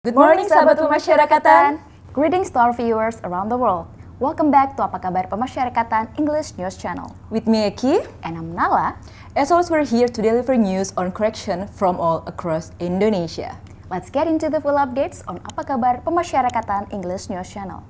Good morning, Sahabat Pemasyarakatan. Greetings to our viewers around the world. Welcome back to Kabar Pemasyarakatan English News Channel. With me, Eki. And I'm Nala. As always, we're here to deliver news on correction from all across Indonesia. Let's get into the full updates on Kabar Pemasyarakatan English News Channel.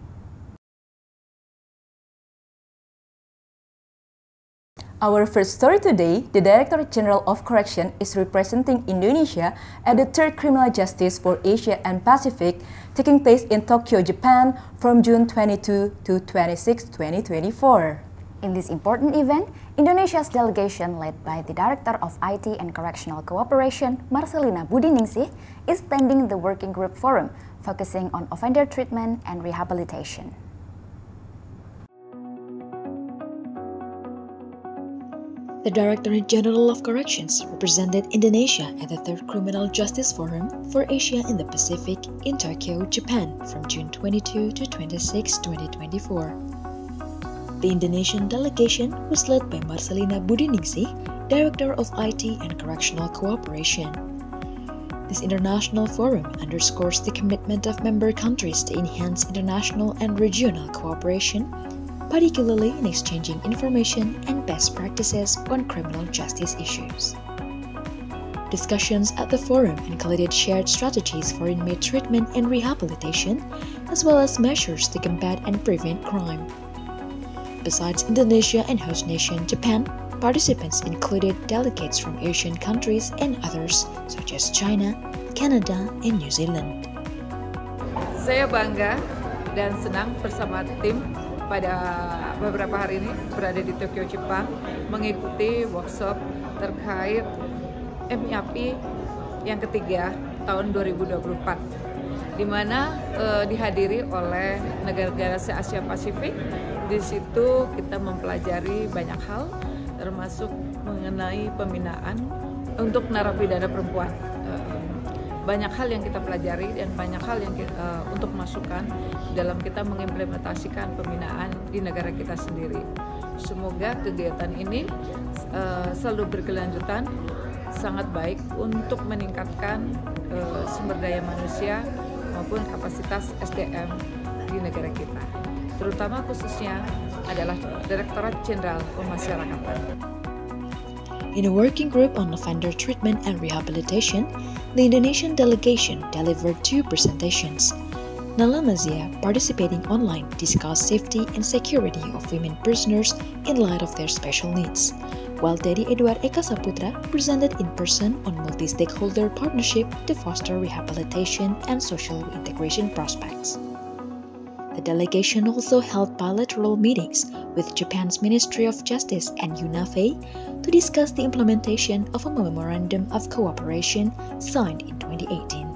Our first story today, the Director General of Correction is representing Indonesia at the Third Criminal Justice for Asia and Pacific, taking place in Tokyo, Japan from June 22 to 26, 2024. In this important event, Indonesia's delegation led by the Director of IT and Correctional Cooperation, Marcelina Budiningsih, is attending the Working Group Forum, focusing on offender treatment and rehabilitation. The Directorate General of Corrections represented Indonesia at the Third Criminal Justice Forum for Asia and the Pacific in Tokyo, Japan from June 22 to 26, 2024. The Indonesian delegation was led by Marcelina Budiningsih, Director of IT and Correctional Cooperation. This international forum underscores the commitment of member countries to enhance international and regional cooperation, particularly in exchanging information and best practices on criminal justice issues. Discussions at the forum included shared strategies for inmate treatment and rehabilitation, as well as measures to combat and prevent crime. Besides Indonesia and host nation Japan, participants included delegates from Asian countries and others such as China, Canada, and New Zealand. Saya bangga dan senang bersama tim pada beberapa hari ini berada di Tokyo, Jepang, mengikuti workshop terkait MIAP yang ketiga tahun 2024, di mana dihadiri oleh negara-negara se-Asia Pasifik. Di situ kita mempelajari banyak hal, termasuk mengenai pembinaan untuk narapidana perempuan. Banyak hal yang kita pelajari dan banyak hal yang untuk masukan dalam kita mengimplementasikan pembinaan di negara kita sendiri. Semoga kegiatan ini selalu berkelanjutan, sangat baik untuk meningkatkan sumber daya manusia maupun kapasitas SDM di negara kita. Terutama khususnya adalah Direktorat Jenderal Pemasyarakatan. In a working group on offender treatment and rehabilitation, the Indonesian delegation delivered 2 presentations. Nala Mazia, participating online, discussed safety and security of women prisoners in light of their special needs, while Dedi Edward Eka Saputra presented in person on multi-stakeholder partnership to foster rehabilitation and social reintegration prospects. The delegation also held bilateral meetings with Japan's Ministry of Justice and UNAFE to discuss the implementation of a Memorandum of Cooperation signed in 2018.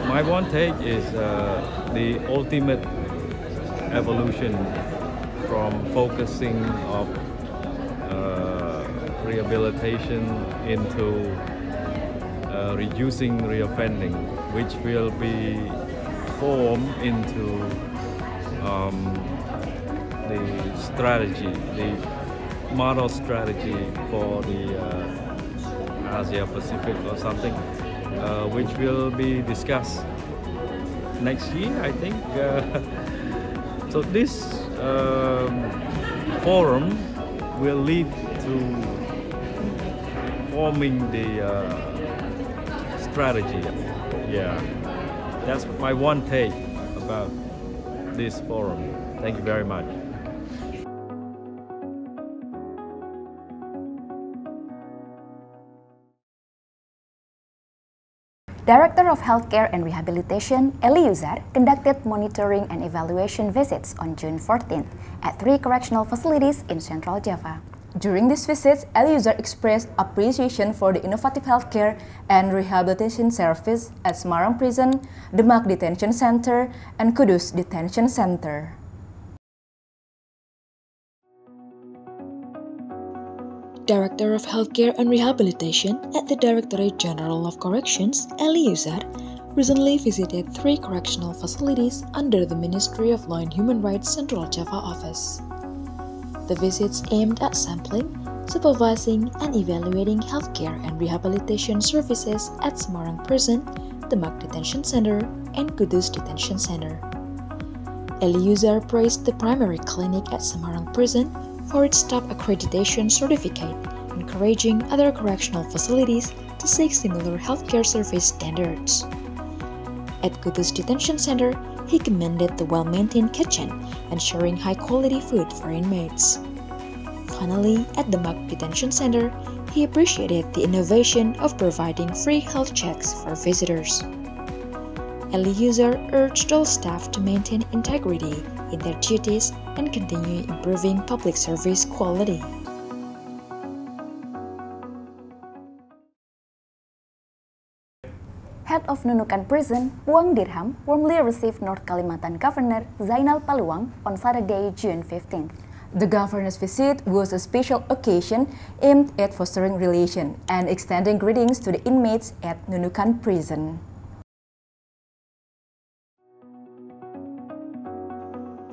My one take is the ultimate evolution from focusing of rehabilitation into reducing reoffending, which will be formed into the strategy, the model strategy for the Asia Pacific or something, which will be discussed next year, I think. So this forum will lead to forming the strategy. Yeah, that's my one take about this forum. Thank you very much. Director of Healthcare and Rehabilitation, Eli Yuzar, conducted monitoring and evaluation visits on June 14th at 3 correctional facilities in Central Java. During these visits, Eli Yuzar expressed appreciation for the innovative healthcare and rehabilitation service at Semarang Prison, Demak Detention Center, and Kudus Detention Center. Director of Healthcare and Rehabilitation at the Directorate General of Corrections, Eli Yuzar, recently visited 3 correctional facilities under the Ministry of Law and Human Rights Central Java office. The visits aimed at sampling, supervising, and evaluating healthcare and rehabilitation services at Semarang Prison, Demak Detention Center, and Kudus Detention Center. Eliezer praised the primary clinic at Semarang Prison for its top accreditation certificate, encouraging other correctional facilities to seek similar healthcare service standards. At Kudus Detention Center, he commended the well-maintained kitchen, ensuring high-quality food for inmates. Finally, at the Demak Detention Center, he appreciated the innovation of providing free health checks for visitors. Eliezer urged all staff to maintain integrity in their duties and continue improving public service quality. Head of Nunukan Prison, Puang Dirham, warmly received North Kalimantan Governor Zainal Paluang on Saturday, June 15th. The governor's visit was a special occasion aimed at fostering relations and extending greetings to the inmates at Nunukan Prison.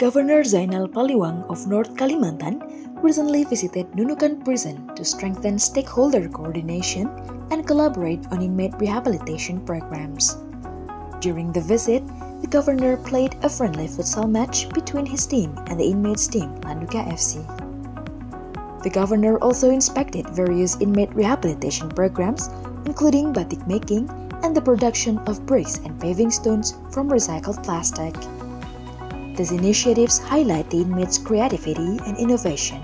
Governor Zainal Paluang of North Kalimantan recently visited Nunukan Prison to strengthen stakeholder coordination and collaborate on inmate rehabilitation programs. During the visit, the governor played a friendly futsal match between his team and the inmates' team, Landuka FC. The governor also inspected various inmate rehabilitation programs, including batik making and the production of bricks and paving stones from recycled plastic. These initiatives highlight the inmates' creativity and innovation.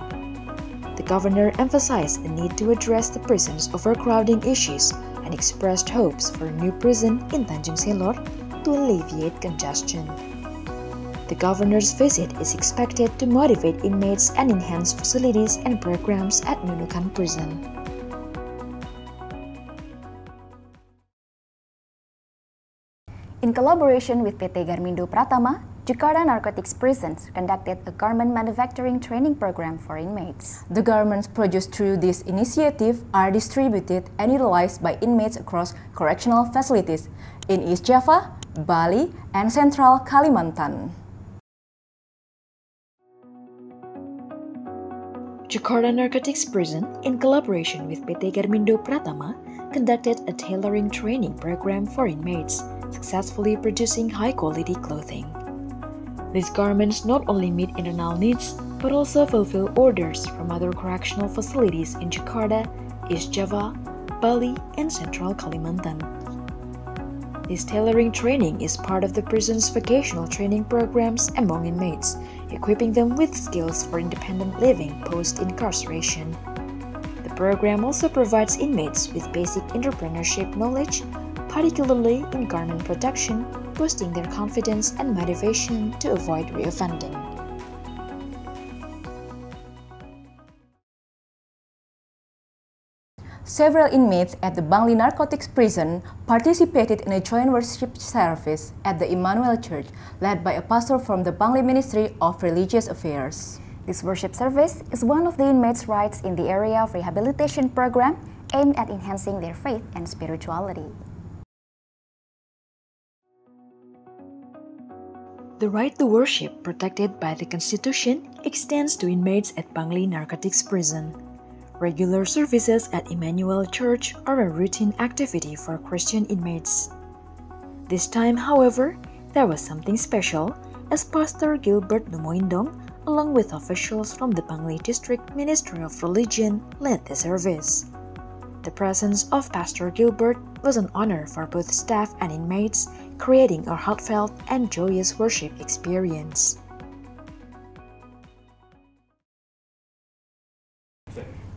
The governor emphasized the need to address the prison's overcrowding issues and expressed hopes for a new prison in Tanjung Selor to alleviate congestion. The governor's visit is expected to motivate inmates and enhance facilities and programs at Nunukan Prison. In collaboration with PT Garmindo Pratama, Jakarta Narcotics Prisons conducted a garment manufacturing training program for inmates. The garments produced through this initiative are distributed and utilized by inmates across correctional facilities in East Java, Bali, and Central Kalimantan. Jakarta Narcotics Prison, in collaboration with PT Garmindo Pratama, conducted a tailoring training program for inmates, successfully producing high-quality clothing. These garments not only meet internal needs, but also fulfill orders from other correctional facilities in Jakarta, East Java, Bali, and Central Kalimantan. This tailoring training is part of the prison's vocational training programs among inmates, equipping them with skills for independent living post-incarceration. The program also provides inmates with basic entrepreneurship knowledge, particularly in garment production, boosting their confidence and motivation to avoid reoffending. Several inmates at the Bangli Narcotics Prison participated in a joint worship service at the Emmanuel Church, led by a pastor from the Bangli Ministry of Religious Affairs. This worship service is one of the inmates' rights in the area of rehabilitation program aimed at enhancing their faith and spirituality. The right to worship protected by the Constitution extends to inmates at Bangli Narcotics Prison. Regular services at Emmanuel Church are a routine activity for Christian inmates. This time, however, there was something special as Pastor Gilbert Lumoindong, along with officials from the Bangli District Ministry of Religion, led the service. The presence of Pastor Gilbert was an honor for both staff and inmates, creating a heartfelt and joyous worship experience.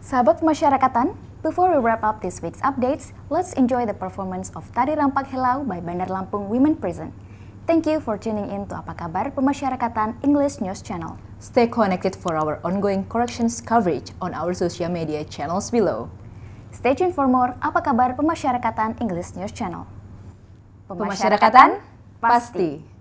Sahabat Pemasyarakatan, before we wrap up this week's updates, let's enjoy the performance of Tari Rampak Helau by Bandar Lampung Women Prison. Thank you for tuning in to Apa Kabar Pemasyarakatan English News Channel. Stay connected for our ongoing corrections coverage on our social media channels below. Stay tuned for more Apa Kabar Pemasyarakatan English News Channel. Pemasyarakatan, pasti.